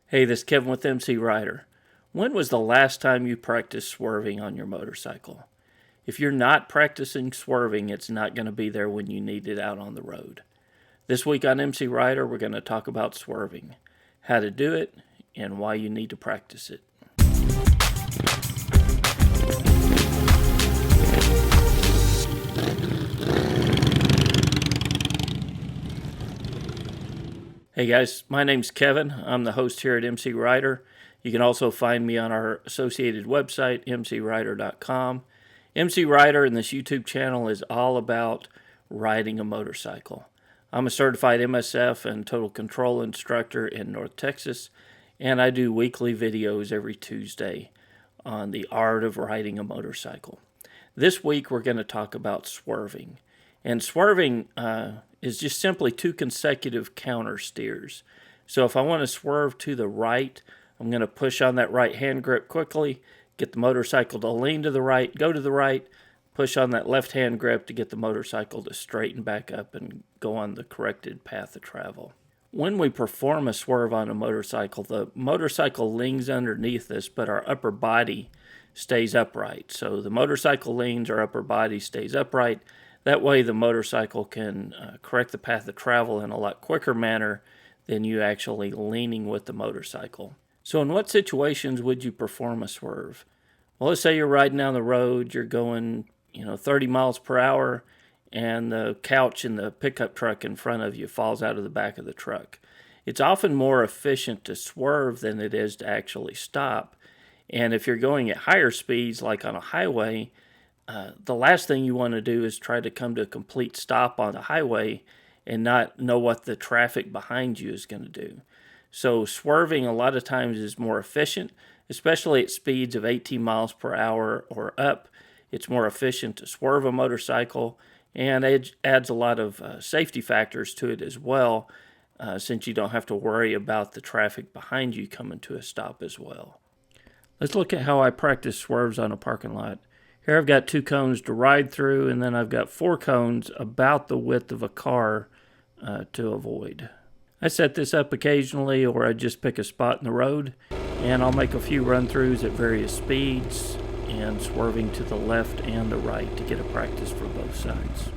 Hey, this is Kevin with MCrider. When was the last time you practiced swerving on your motorcycle? If you're not practicing swerving, it's not going to be there when you need it out on the road. This week on MCrider, we're going to talk about swerving, how to do it, and why you need to practice it. Hey guys, my name's Kevin. I'm the host here at MCrider. You can also find me on our associated website, MCrider.com. MCrider and this YouTube channel is all about riding a motorcycle. I'm a certified MSF and total control instructor in North Texas, and I do weekly videos every Tuesday on the art of riding a motorcycle. This week we're going to talk about swerving. And swerving is just simply two consecutive counter steers. So if I want to swerve to the right, I'm going to push on that right hand grip quickly, get the motorcycle to lean to the right, go to the right, push on that left hand grip to get the motorcycle to straighten back up and go on the corrected path of travel. When we perform a swerve on a motorcycle, the motorcycle leans underneath us, but our upper body stays upright. So the motorcycle leans, our upper body stays upright. That way the motorcycle can correct the path of travel in a lot quicker manner than you actually leaning with the motorcycle. So in what situations would you perform a swerve? Well, let's say you're riding down the road, you're going 30 miles per hour, and the couch in the pickup truck in front of you falls out of the back of the truck. It's often more efficient to swerve than it is to actually stop. And if you're going at higher speeds, like on a highway, the last thing you want to do is try to come to a complete stop on the highway and not know what the traffic behind you is going to do. So swerving a lot of times is more efficient, especially at speeds of 18 miles per hour or up. It's more efficient to swerve a motorcycle, and it adds a lot of safety factors to it as well, since you don't have to worry about the traffic behind you coming to a stop as well. Let's look at how I practice swerves on a parking lot. Here I've got 2 cones to ride through, and then I've got 4 cones about the width of a car to avoid. I set this up occasionally, or I just pick a spot in the road, and I'll make a few run-throughs at various speeds and swerving to the left and the right to get a practice for both sides.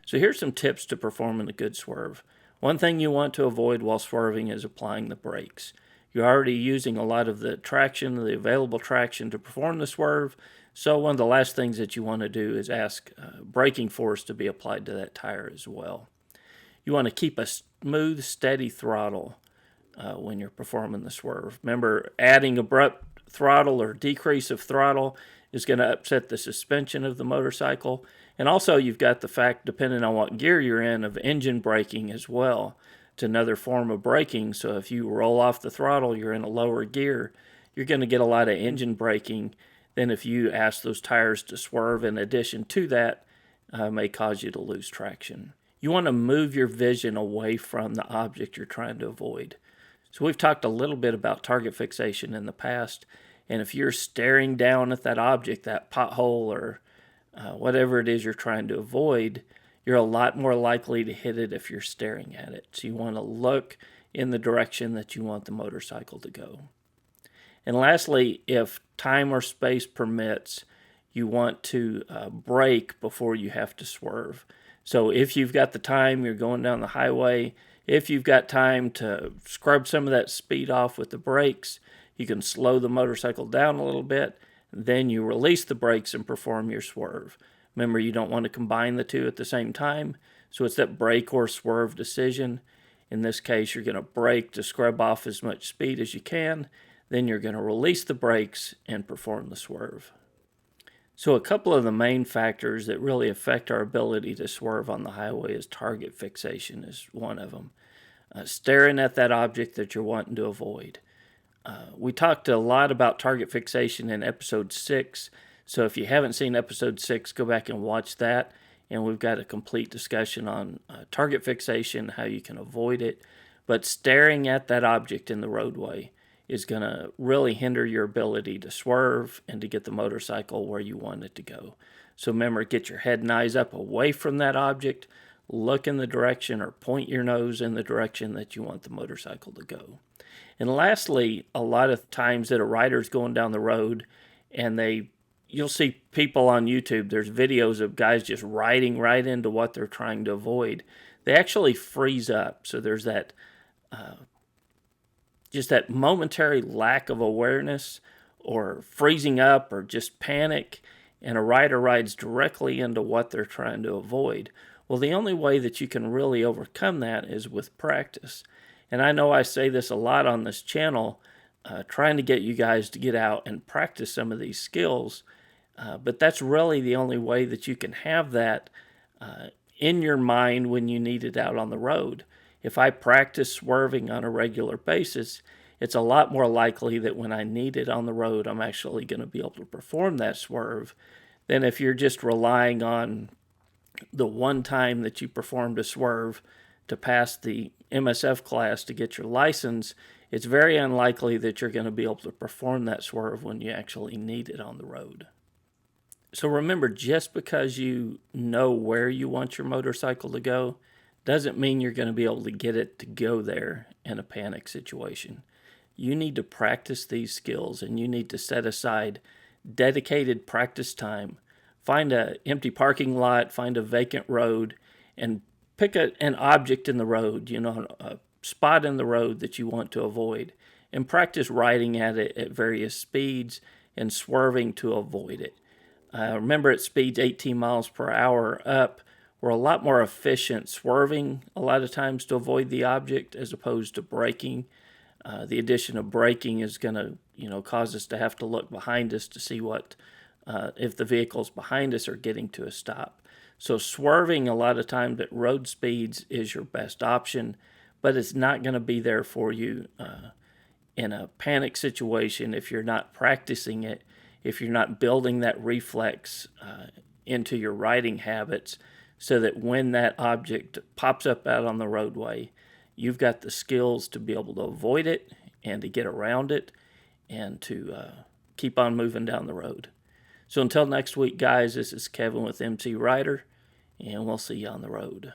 So here's some tips to performing a good swerve. One thing you want to avoid while swerving is applying the brakes. You're already using a lot of the traction, the available traction to perform the swerve, so one of the last things that you want to do is ask braking force to be applied to that tire as well. You want to keep a smooth, steady throttle when you're performing the swerve. Remember, adding abrupt throttle or decrease of throttle is going to upset the suspension of the motorcycle. And also you've got the fact, depending on what gear you're in, of engine braking as well. It's another form of braking, so if you roll off the throttle, you're in a lower gear, you're going to get a lot of engine braking than if you ask those tires to swerve. In addition to that, may cause you to lose traction. You want to move your vision away from the object you're trying to avoid. So we've talked a little bit about target fixation in the past, and if you're staring down at that object, that pothole or whatever it is you're trying to avoid, you're a lot more likely to hit it if you're staring at it. So you want to look in the direction that you want the motorcycle to go. And lastly, if time or space permits, you want to brake before you have to swerve. So if you've got the time, you're going down the highway, if you've got time to scrub some of that speed off with the brakes, you can slow the motorcycle down a little bit, then you release the brakes and perform your swerve. Remember, you don't want to combine the two at the same time, so it's that brake or swerve decision. In this case, you're going to brake to scrub off as much speed as you can, then you're going to release the brakes and perform the swerve. So a couple of the main factors that really affect our ability to swerve on the highway is target fixation is one of them. Staring at that object that you're wanting to avoid. We talked a lot about target fixation in episode 6, so if you haven't seen episode 6, go back and watch that, and we've got a complete discussion on target fixation, how you can avoid it. But staring at that object in the roadway is going to really hinder your ability to swerve and to get the motorcycle where you want it to go. So remember, get your head and eyes up away from that object look in the direction or point your nose in the direction that you want the motorcycle to go. And lastly, a lot of times that a rider's going down the road and you'll see people on YouTube, there's videos of guys just riding right into what they're trying to avoid. They actually freeze up. So there's that just that momentary lack of awareness or freezing up or just panic, and a rider rides directly into what they're trying to avoid. Well, the only way that you can really overcome that is with practice. And I know I say this a lot on this channel, trying to get you guys to get out and practice some of these skills. But that's really the only way that you can have that in your mind when you need it out on the road. If I practice swerving on a regular basis, it's a lot more likely that when I need it on the road, I'm actually going to be able to perform that swerve than if you're just relying on the one time that you performed a swerve to pass the MSF class to get your license. It's very unlikely that you're going to be able to perform that swerve when you actually need it on the road. So remember, just because you know where you want your motorcycle to go doesn't mean you're going to be able to get it to go there in a panic situation. You need to practice these skills, and you need to set aside dedicated practice time. Find an empty parking lot, find a vacant road, and pick an object in the road, a spot in the road that you want to avoid, and practice riding at it at various speeds and swerving to avoid it. Remember, at speeds 18 miles per hour up, we're a lot more efficient swerving a lot of times to avoid the object as opposed to braking. The addition of braking is going to, cause us to have to look behind us to see if the vehicles behind us are getting to a stop. So swerving a lot of times at road speeds is your best option, but it's not going to be there for you in a panic situation if you're not practicing it, if you're not building that reflex into your riding habits, so that when that object pops up out on the roadway, you've got the skills to be able to avoid it and to get around it and to keep on moving down the road. So until next week, guys, this is Kevin with MCrider, and we'll see you on the road.